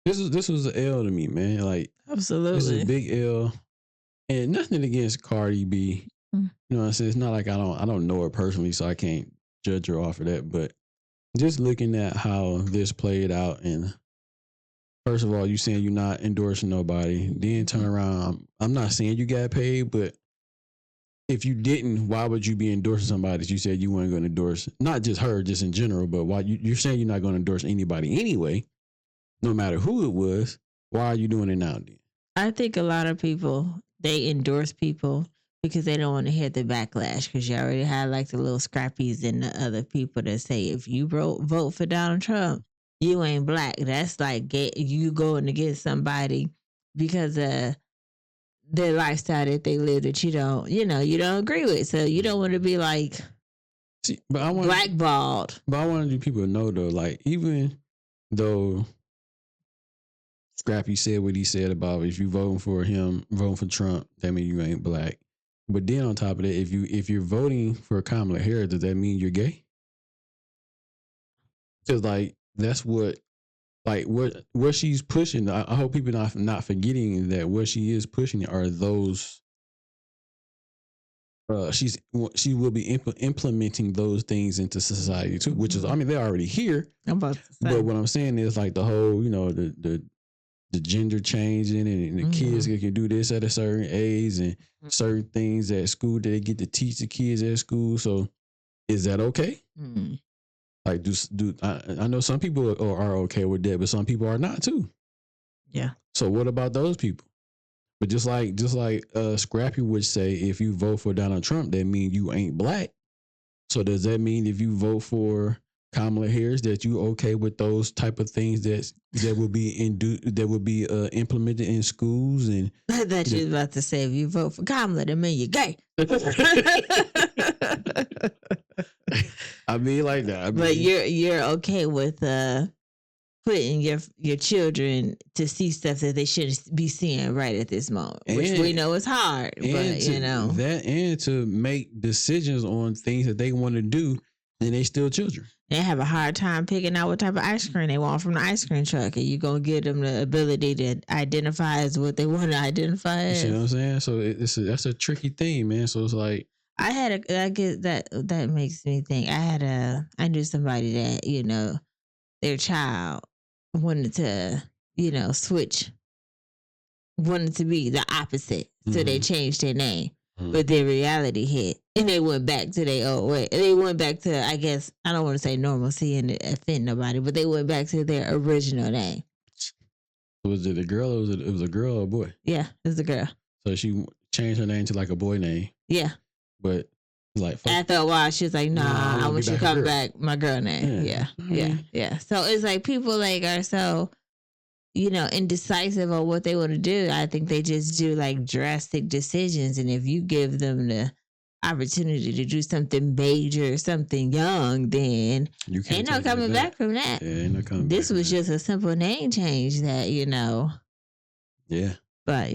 this was an L to me, man. Like this is a Absolutely. big L, and nothing against Cardi B. Mm. You know what I'm saying? It's not like I don't know her personally, so I can't judge her off of that. But just looking at how this played out, and first of all, you saying you're not endorsing nobody, then turn around. I'm not saying you got paid, but if you didn't, why would you be endorsing somebody that you said you weren't going to endorse? Not just her, just in general, but why you're saying you're not going to endorse anybody anyway, no matter who it was. Why are you doing it now, then? I think a lot of people, they endorse people because they don't want to hear the backlash, because you already had like the little scrappies and the other people that say if you vote for Donald Trump, you ain't black. That's like you going to get somebody because of their lifestyle that they live that you don't agree with. So you don't want to be like blackballed. But I want you people to know though, like even though Scrappy said what he said about if you voting for Trump, that means you ain't black. But then on top of that, if you're voting for Kamala Harris, does that mean you're gay? Because like that's what she's pushing. I hope people not forgetting that what she is pushing are those. She will be implementing those things into society too, which is they're already here. But what I'm saying is like the whole the gender changing and the kids can do this at a certain age and certain things at school that they get to teach the kids at school. So is that okay? Like I know some people are okay with that, but some people are not too. Yeah. So what about those people? But just like Scrappy would say, if you vote for Donald Trump, that means you ain't black. So does that mean if you vote for Kamala Harris that you okay with those type of things that will be implemented in schools? And I thought you was about to say if you vote for Kamala, that mean you're gay. I mean like that. But you're okay with putting your children to see stuff that they shouldn't be seeing right at this moment, which we know is hard. But that, and to make decisions on things that they want to do, and they still children. They have a hard time picking out what type of ice cream they want from the ice cream truck, and you gonna give them the ability to identify as what they want to identify as. You know what I'm saying? So that's a tricky thing, man. So it's like I get that makes me think. I knew somebody that their child wanted to switch, wanted to be the opposite, so they changed their name. But their reality hit, and they went back to their old way. They went back to, I guess, I don't want to say normalcy and offend nobody, but they went back to their original name. Was it a girl or it was a girl or a boy? Yeah, it was a girl. So she changed her name to like a boy name. Yeah. But like after a while, she was like, "Nah, I want you to come back my girl name." Yeah. So it's like people like are so indecisive on what they want to do. I think they just do like drastic decisions, and if you give them the opportunity to do something major, something young, then ain't no coming back from that. Yeah, ain't no coming this was just a simple name change that Yeah. But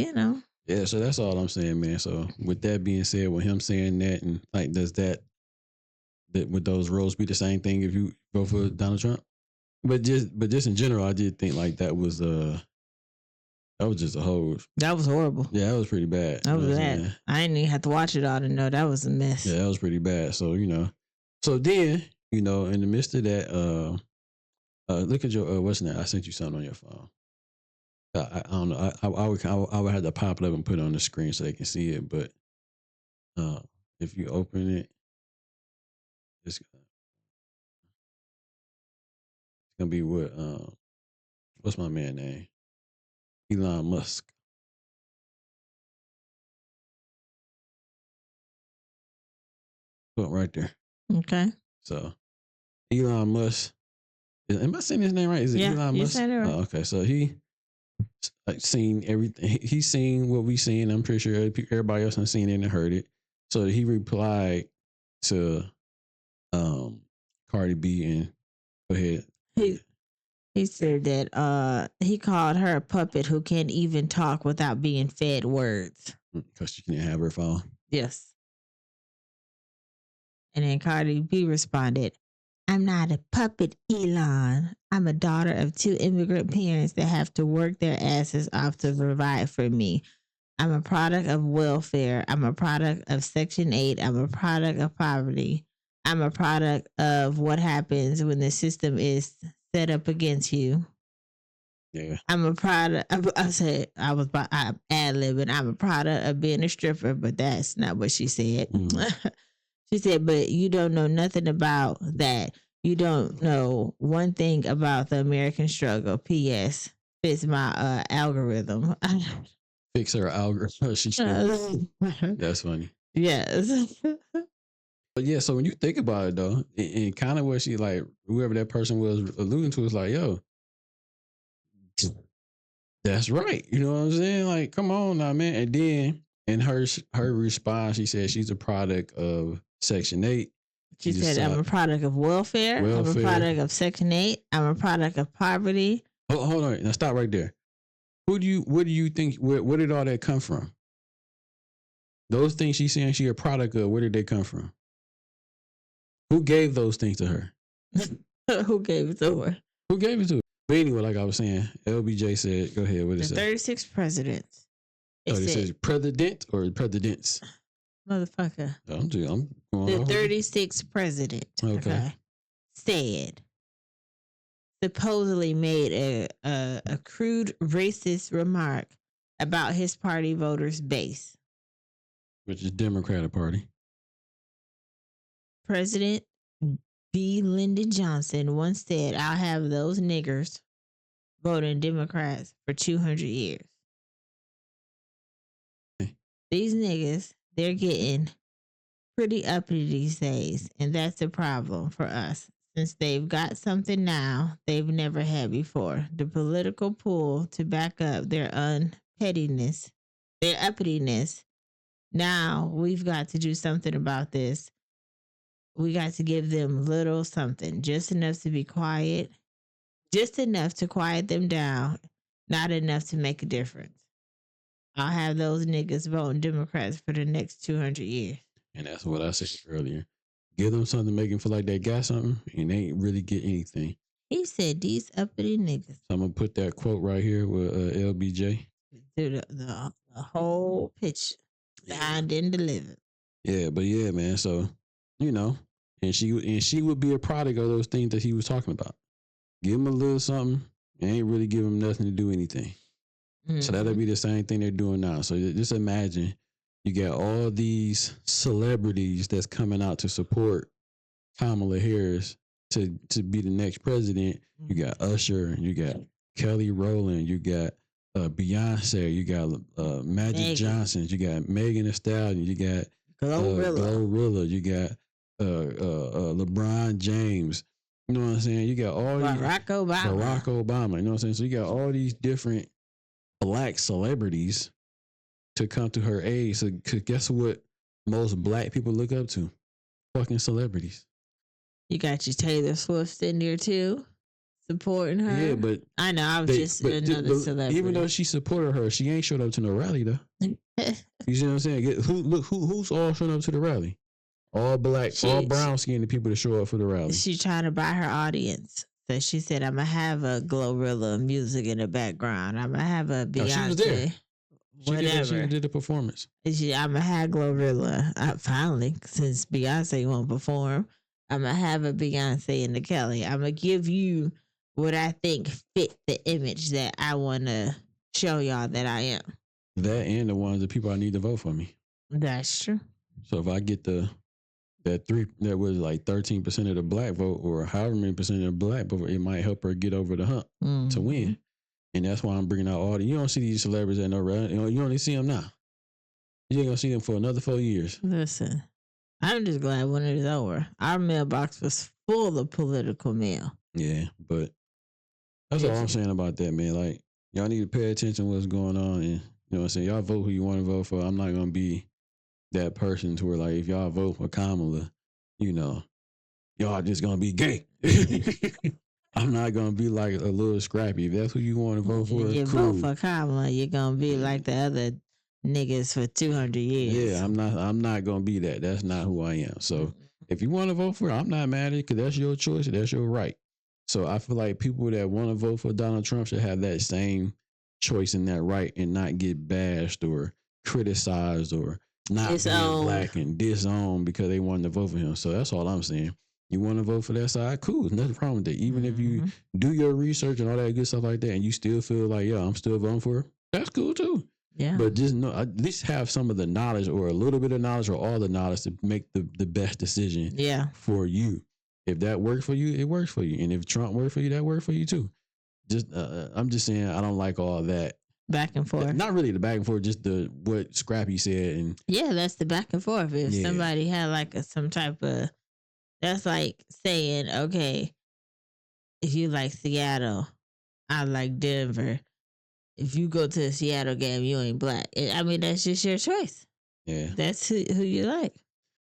Yeah, so that's all I'm saying, man. So with that being said, with him saying that, and like, does that would those roles be the same thing if you vote for Donald Trump? But just in general, I did think like that was just a whole. That was horrible. Yeah, that was pretty bad. That was bad. I didn't even have to watch it all to know that was a mess. Yeah, that was pretty bad. So so then in the midst of that, look at your what's that? I sent you something on your phone. I don't know. I would have to pop it up and put it on the screen so they can see it. But if you open it, it's gonna be what? What's my man name? Elon Musk. Put right there. Okay. So Elon Musk. Am I saying his name right? Is it Elon Musk? Said it right. Okay, so he seen everything. He's seen what we seen. I'm pretty sure everybody else has seen it and heard it. So he replied to Cardi B and go ahead. He said that he called her a puppet who can't even talk without being fed words. Because she can't have her phone. Yes. And then Cardi B responded, I'm not a puppet, Elon. I'm a daughter of 2 immigrant parents that have to work their asses off to provide for me. I'm a product of welfare. I'm a product of Section 8. I'm a product of poverty. I'm a product of what happens when the system is set up against you. Yeah. I'm a product. I said I'm ad libbing. I'm a product of being a stripper, but that's not what she said. She said, but you don't know nothing about that. You don't know one thing about the American struggle. P.S. Fits my algorithm. Fix her algorithm. She said. That's funny. Yes. But yeah, so when you think about it though, and kind of what she like, whoever that person was alluding to is like, yo, that's right. You know what I'm saying? Like, come on now, man. And then in her response, she said she's a product of Section 8. She said, I'm a product of welfare. I'm a product of Section 8. I'm a product of poverty. Hold on. Now stop right there. What do you think, where did all that come from? Those things she's saying she a product of, where did they come from? Who gave those things to her? Who gave it to her? Who gave it to her? But anyway, like I was saying, LBJ said, go ahead, what did it say? 36th president. It says president or presidents? Motherfucker. I'm going the 36th president. Okay. Said, supposedly made a crude racist remark about his party voters base. Which is Democratic Party. President B. Lyndon Johnson once said, I'll have those niggers voting Democrats for 200 years. These niggas, they're getting pretty uppity these days, and that's the problem for us. Since they've got something now they've never had before. The political pull to back up their unpettiness, their uppityness. Now we've got to do something about this. We got to give them little something, just enough to be quiet, just enough to quiet them down, not enough to make a difference. I'll have those niggas voting Democrats for the next 200 years. And that's what I said earlier. Give them something, make them feel like they got something, and they ain't really get anything. He said these uppity niggas. So I'm going to put that quote right here with LBJ. Do the whole pitch signed and delivered. Yeah, but yeah, man. So, you know, and she would be a product of those things that he was talking about. Give them a little something, and ain't really give them nothing to do anything. Mm-hmm. So that'll be the same thing they're doing now. So just imagine you got all these celebrities that's coming out to support Kamala Harris to be the next president. Mm-hmm. You got Usher, you got Kelly Rowland, you got Beyonce, you got Magic Johnson, you got Megan Thee Stallion, you got Glorilla, you got LeBron James. You know what I'm saying? You got all Barack Obama. You know what I'm saying? So you got all these different black celebrities to come to her aid. So guess what most black people look up to? Fucking celebrities. You got your Taylor Swift in there too, supporting her. Yeah, but I know I was just another celebrity. Even though she supported her, she ain't showed up to no rally though. You see what I'm saying? Who's all showing up to the rally? All black, all brown skinned people to show up for the rally. She's trying to buy her audience. So she said, I'm going to have a Glorilla music in the background. I'm going to have a Beyonce. She was there. Whatever. She did the performance. I'm going to have Glorilla. Finally, since Beyonce won't perform, I'm going to have a Beyonce and the Kelly. I'm going to give you what I think fit the image that I want to show y'all that I am. That and the ones, the people I need to vote for me. That's true. So if I get that was like 13% of the black vote or however many percent of the black vote, it might help her get over the hump to win. And that's why I'm bringing out all the, you don't see these celebrities at no rally. You only see them now. You ain't gonna see them for another 4 years. Listen, I'm just glad when it is over. Our mailbox was full of political mail. Yeah, but that's all I'm saying about that, man. Like, y'all need to pay attention to what's going on. And, you know what I'm saying? Y'all vote who you want to vote for. I'm not gonna be that person to where, like, if y'all vote for Kamala, you know, y'all just gonna be gay. I'm not gonna be like a little scrappy. If that's who you want to vote for, you cool. vote for Kamala, you're gonna be like the other niggas for 200 years. Yeah, I'm not gonna be that. That's not who I am. So If you want to vote for it, I'm not mad at it because that's your choice. That's your right. So I feel like people that want to vote for Donald Trump should have that same choice and that right and not get bashed or criticized or not It's being owned. black and disowned because they wanted to vote for him. So that's all I'm saying. You want to vote for that side? Cool. Nothing wrong with that. Even if you do your research and all that good stuff like that and you still feel like, yeah, I'm still voting for it, that's cool too. Yeah. But just know, at least have some of the knowledge or a little bit of knowledge or all the knowledge to make the best decision for you. If that works for you, it works for you. And if Trump worked for you, that worked for you too. Just I'm just saying I don't like all that. Back and forth. Not really the back and forth, just the what Scrappy said. And yeah, that's the back and forth. If somebody had like some type of, that's like saying, okay, if you like Seattle, I like Denver. If you go to a Seattle game, you ain't black. I mean, that's just your choice. Yeah, that's who you like.